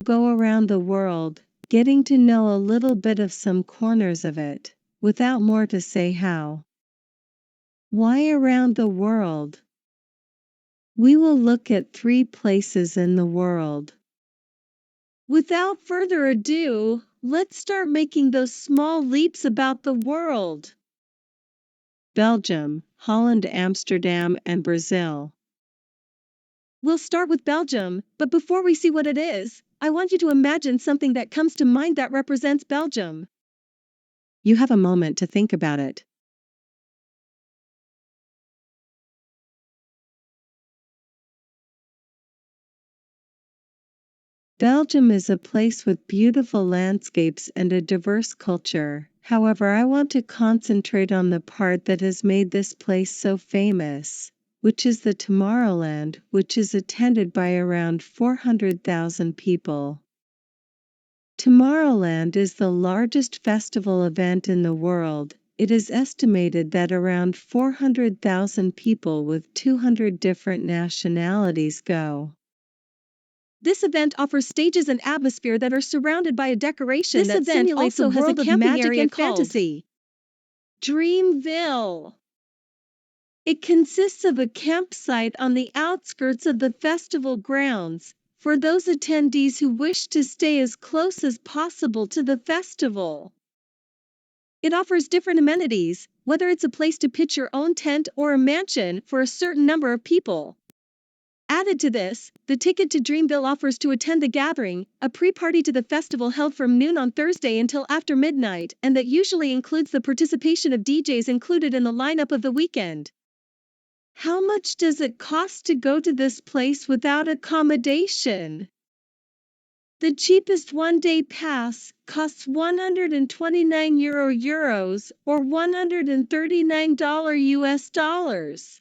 Go around the world, getting to know a little bit of some corners of it, without more to say how. Why around the world? We will look at 3 places in the world. Without further ado, let's start making those small leaps about the world. Belgium, Holland, Amsterdam, and Brazil. We'll start with Belgium, but before we see what it is, I want you to imagine something that comes to mind that represents Belgium. You have a moment to think about it. Belgium is a place with beautiful landscapes and a diverse culture. However, I want to concentrate on the part that has made this place so famous, which is the Tomorrowland, which is attended by around 400,000 people. Tomorrowland is the largest festival event in the world. It is estimated that around 400,000 people with 200 different nationalities go. This event offers stages and atmosphere that are surrounded by a decoration that simulates a world of magic and fantasy. Dreamville. It consists of a campsite on the outskirts of the festival grounds, for those attendees who wish to stay as close as possible to the festival. It offers different amenities, whether it's a place to pitch your own tent or a mansion for a certain number of people. Added to this, the ticket to Dreamville offers to attend the gathering, a pre-party to the festival held from noon on Thursday until after midnight, and that usually includes the participation of DJs included in the lineup of the weekend. How much does it cost to go to this place without accommodation? The cheapest one-day pass costs €129 or $139 US dollars.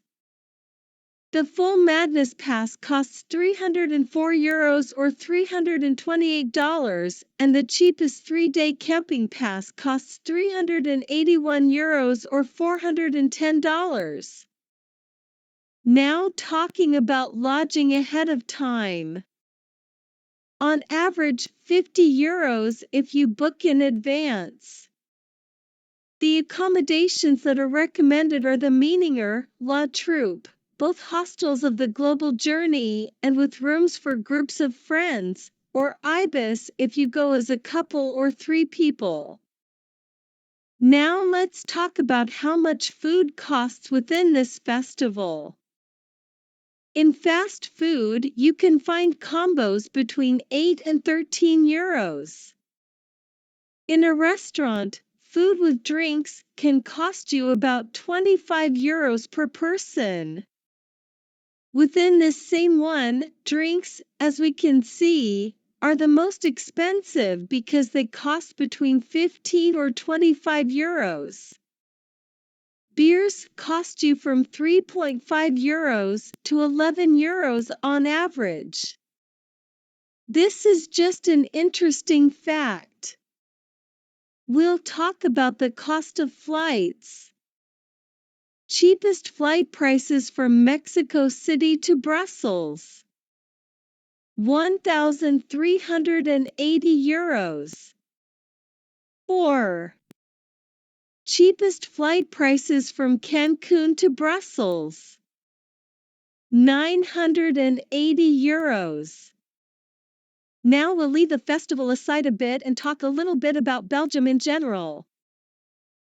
The full Madness Pass costs €304 or $328, and the cheapest 3-day camping pass costs €381 or $410. Now talking about lodging ahead of time. On average, €50 if you book in advance. The accommodations that are recommended are the Meninger, La Troupe, both hostels of the Global Journey and with rooms for groups of friends, or Ibis if you go as a couple or 3 people. Now let's talk about how much food costs within this festival. In fast food, you can find combos between €8 and €13. In a restaurant, food with drinks can cost you about €25 per person. Within this same one, drinks, as we can see, are the most expensive because they cost between €15 or €25. Beers cost you from €3.5 to €11 on average. This is just an interesting fact. We'll talk about the cost of flights. Cheapest flight prices from Mexico City to Brussels. €1,380. 4. Cheapest flight prices from Cancun to Brussels. €980. Now we'll leave the festival aside a bit and talk a little bit about Belgium in general.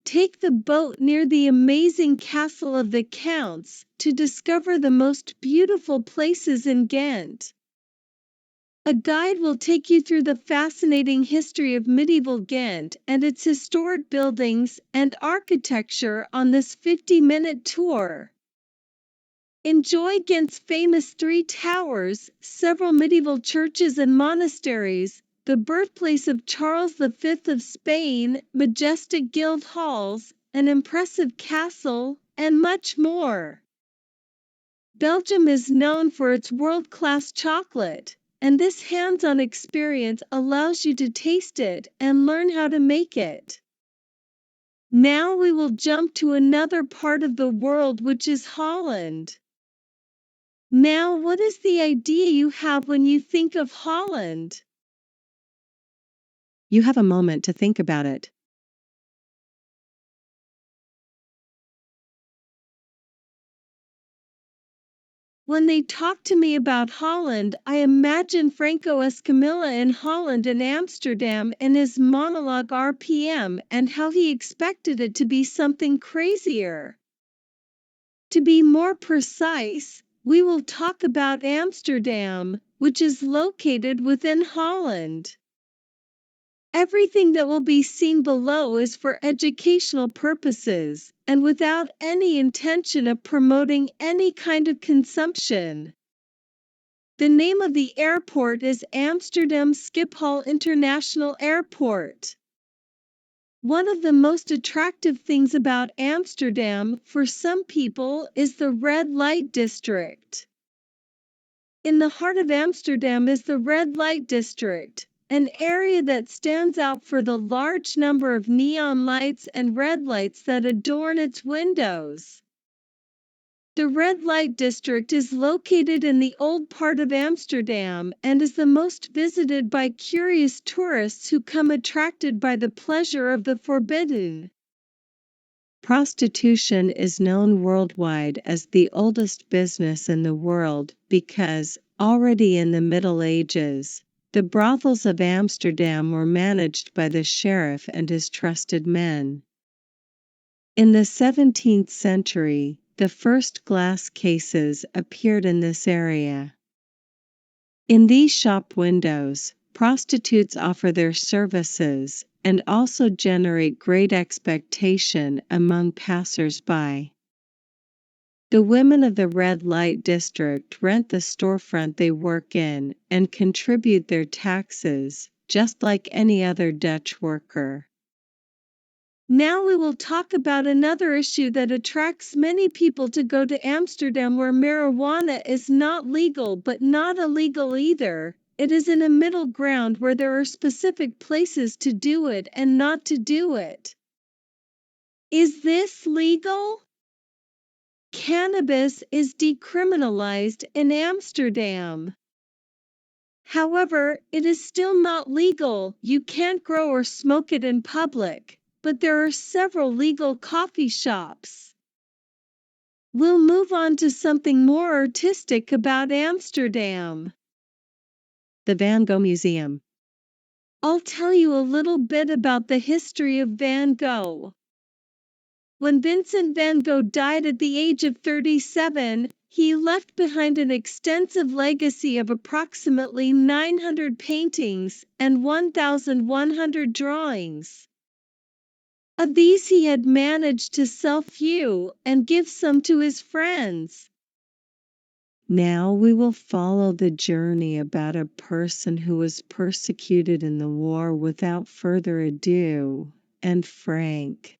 Take the boat near the amazing castle of the Counts to discover the most beautiful places in Ghent. A guide will take you through the fascinating history of medieval Ghent and its historic buildings and architecture on this 50-minute tour. Enjoy Ghent's famous 3 towers, several medieval churches and monasteries, the birthplace of Charles V of Spain, majestic guild halls, an impressive castle, and much more. Belgium is known for its world-class chocolate, and this hands-on experience allows you to taste it and learn how to make it. Now we will jump to another part of the world, which is Holland. Now, what is the idea you have when you think of Holland? You have a moment to think about it. When they talk to me about Holland, I imagine Franco Escamilla in Holland and Amsterdam and his monologue RPM and how he expected it to be something crazier. To be more precise, we will talk about Amsterdam, which is located within Holland. Everything that will be seen below is for educational purposes, and without any intention of promoting any kind of consumption. The name of the airport is Amsterdam Schiphol International Airport. One of the most attractive things about Amsterdam for some people is the red light district. In the heart of Amsterdam is the red light district, an area that stands out for the large number of neon lights and red lights that adorn its windows. The red light district is located in the old part of Amsterdam and is the most visited by curious tourists who come attracted by the pleasure of the forbidden. Prostitution is known worldwide as the oldest business in the world because, already in the Middle Ages, the brothels of Amsterdam were managed by the sheriff and his trusted men. In the 17th century, the first glass cases appeared in this area. In these shop windows, prostitutes offer their services and also generate great expectation among passers-by. The women of the red light district rent the storefront they work in and contribute their taxes, just like any other Dutch worker. Now we will talk about another issue that attracts many people to go to Amsterdam, where marijuana is not legal but not illegal either. It is in a middle ground where there are specific places to do it and not to do it. Is this legal? Cannabis is decriminalized in Amsterdam. However, it is still not legal. You can't grow or smoke it in public. But there are several legal coffee shops. We'll move on to something more artistic about Amsterdam. The Van Gogh Museum. I'll tell you a little bit about the history of Van Gogh. When Vincent van Gogh died at the age of 37, he left behind an extensive legacy of approximately 900 paintings and 1,100 drawings. Of these he had managed to sell few and give some to his friends. Now we will follow the journey about a person who was persecuted in the war without further ado, Anne Frank.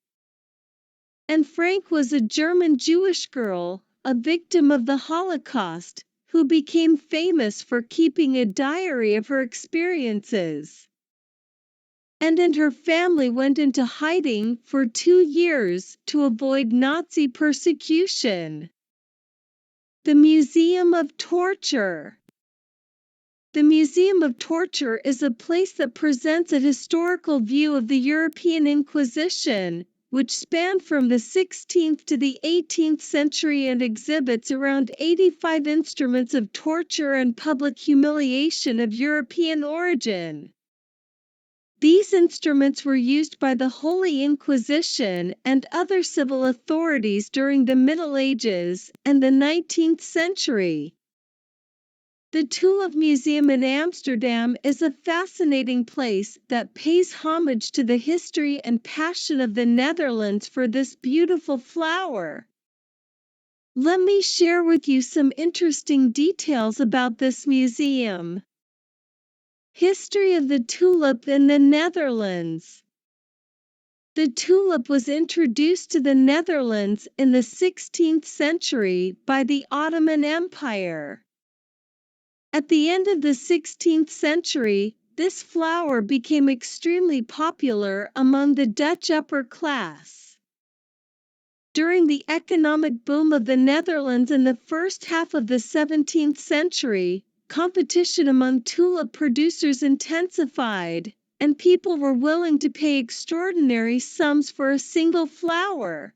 Anne Frank was a German Jewish girl, a victim of the Holocaust, who became famous for keeping a diary of her experiences. And her family went into hiding for 2 years to avoid Nazi persecution. The Museum of Torture. The Museum of Torture is a place that presents a historical view of the European Inquisition, which spanned from the 16th to the 18th century and exhibits around 85 instruments of torture and public humiliation of European origin. These instruments were used by the Holy Inquisition and other civil authorities during the Middle Ages and the 19th century. The Tulip Museum in Amsterdam is a fascinating place that pays homage to the history and passion of the Netherlands for this beautiful flower. Let me share with you some interesting details about this museum. History of the tulip in the Netherlands. The tulip was introduced to the Netherlands in the 16th century by the Ottoman Empire. At the end of the 16th century, this flower became extremely popular among the Dutch upper class. During the economic boom of the Netherlands in the first half of the 17th century, competition among tulip producers intensified, and people were willing to pay extraordinary sums for a single flower.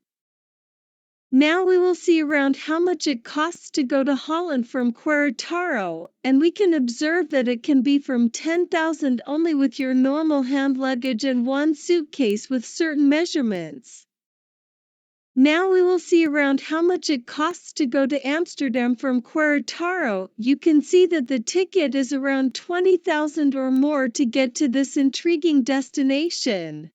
Now we will see around how much it costs to go to Holland from Querétaro, and we can observe that it can be from 10,000 only with your normal hand luggage and one suitcase with certain measurements. Now we will see around how much it costs to go to Amsterdam from Querétaro. You can see that the ticket is around 20,000 or more to get to this intriguing destination.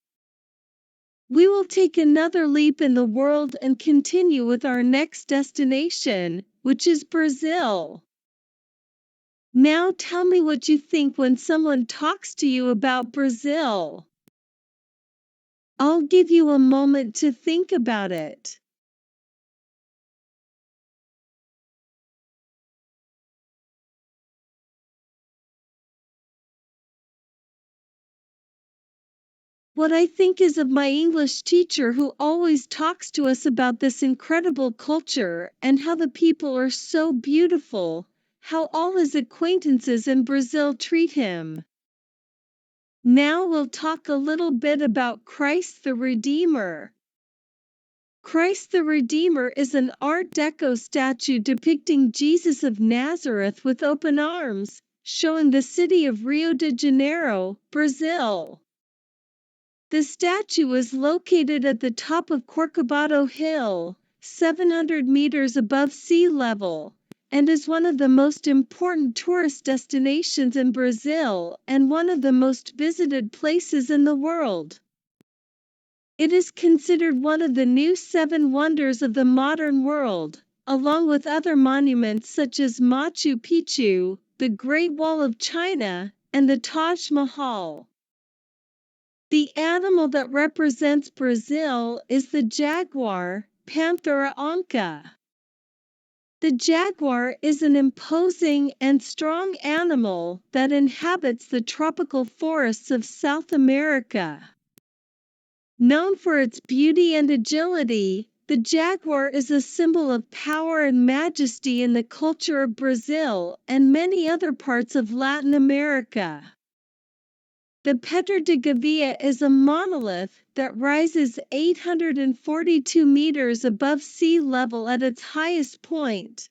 We will take another leap in the world and continue with our next destination, which is Brazil. Now tell me what you think when someone talks to you about Brazil. I'll give you a moment to think about it. What I think is of my English teacher who always talks to us about this incredible culture and how the people are so beautiful, how all his acquaintances in Brazil treat him. Now we'll talk a little bit about Christ the Redeemer. Christ the Redeemer is an Art Deco statue depicting Jesus of Nazareth with open arms, showing the city of Rio de Janeiro, Brazil. The statue is located at the top of Corcovado Hill, 700 meters above sea level, and is one of the most important tourist destinations in Brazil and one of the most visited places in the world. It is considered one of the new seven wonders of the modern world, along with other monuments such as Machu Picchu, the Great Wall of China, and the Taj Mahal. The animal that represents Brazil is the jaguar, Panthera onca. The jaguar is an imposing and strong animal that inhabits the tropical forests of South America. Known for its beauty and agility, the jaguar is a symbol of power and majesty in the culture of Brazil and many other parts of Latin America. The Pedra de Gavia is a monolith that rises 842 meters above sea level at its highest point.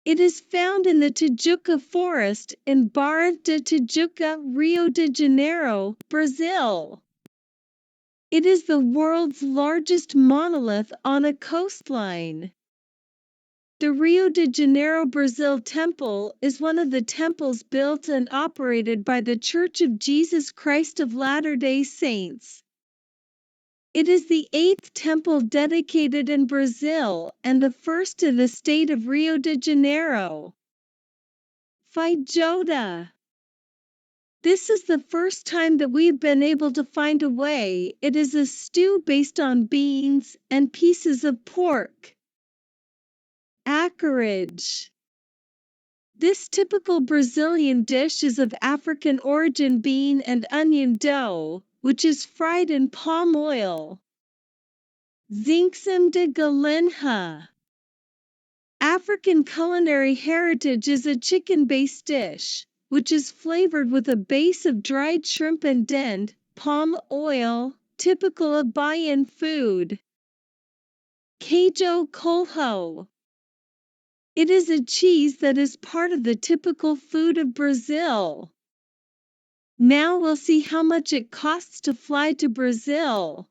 It is found in the Tijuca Forest in Barra de Tijuca, Rio de Janeiro, Brazil. It is the world's largest monolith on a coastline. The Rio de Janeiro, Brazil temple is one of the temples built and operated by the Church of Jesus Christ of Latter-day Saints. It is the 8th temple dedicated in Brazil and the first in the state of Rio de Janeiro. Feijoada. This is the first time that we've been able to find a way. It is a stew based on beans and pieces of pork. Acarage. This typical Brazilian dish is of African origin bean and onion dough, which is fried in palm oil. Zinxum de galinha. African culinary heritage is a chicken-based dish, which is flavored with a base of dried shrimp and dend, palm oil, typical of Bahian food. Queijo coalho. It is a cheese that is part of the typical food of Brazil. Now we'll see how much it costs to fly to Brazil.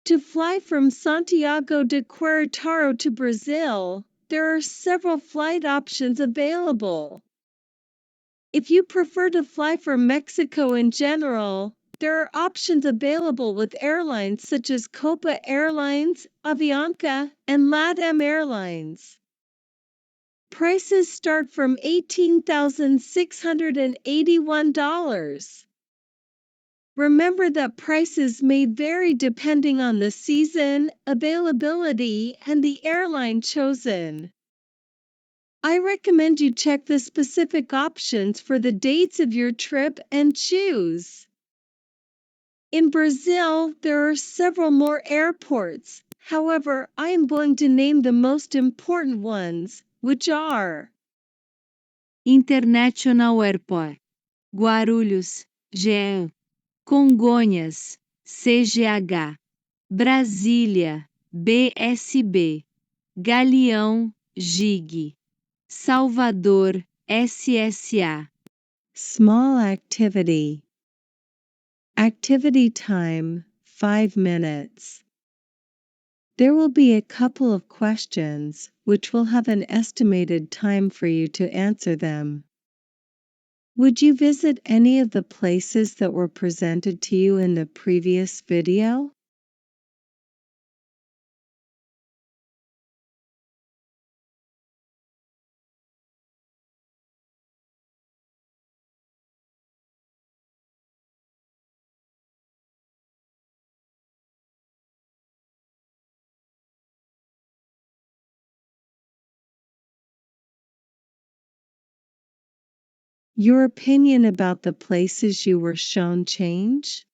To fly from Santiago de Querétaro to Brazil, there are several flight options available. If you prefer to fly from Mexico in general, there are options available with airlines such as Copa Airlines, Avianca, and LATAM Airlines. Prices start from $18,681. Remember that prices may vary depending on the season, availability, and the airline chosen. I recommend you check the specific options for the dates of your trip and choose. In Brazil, there are several more airports. However, I am going to name the most important ones, which are International Airport, Guarulhos, Jean, Congonhas, CGH, Brasília, BSB, Galeão, GIG, Salvador, SSA. Small activity. Activity time, 5 minutes. There will be a couple of questions, which will have an estimated time for you to answer them. Would you visit any of the places that were presented to you in the previous video? Your opinion about the places you were shown change?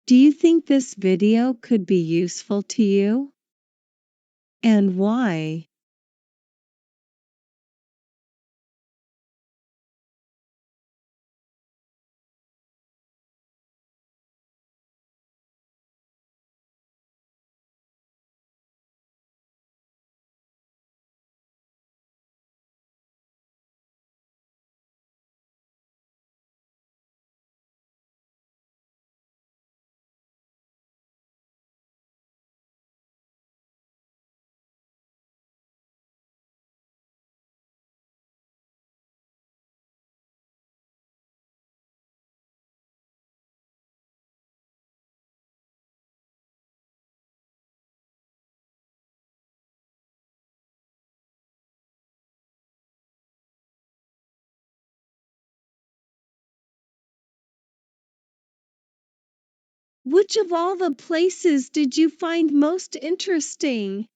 Do you think this video could be useful to you? And why? Which of all the places did you find most interesting?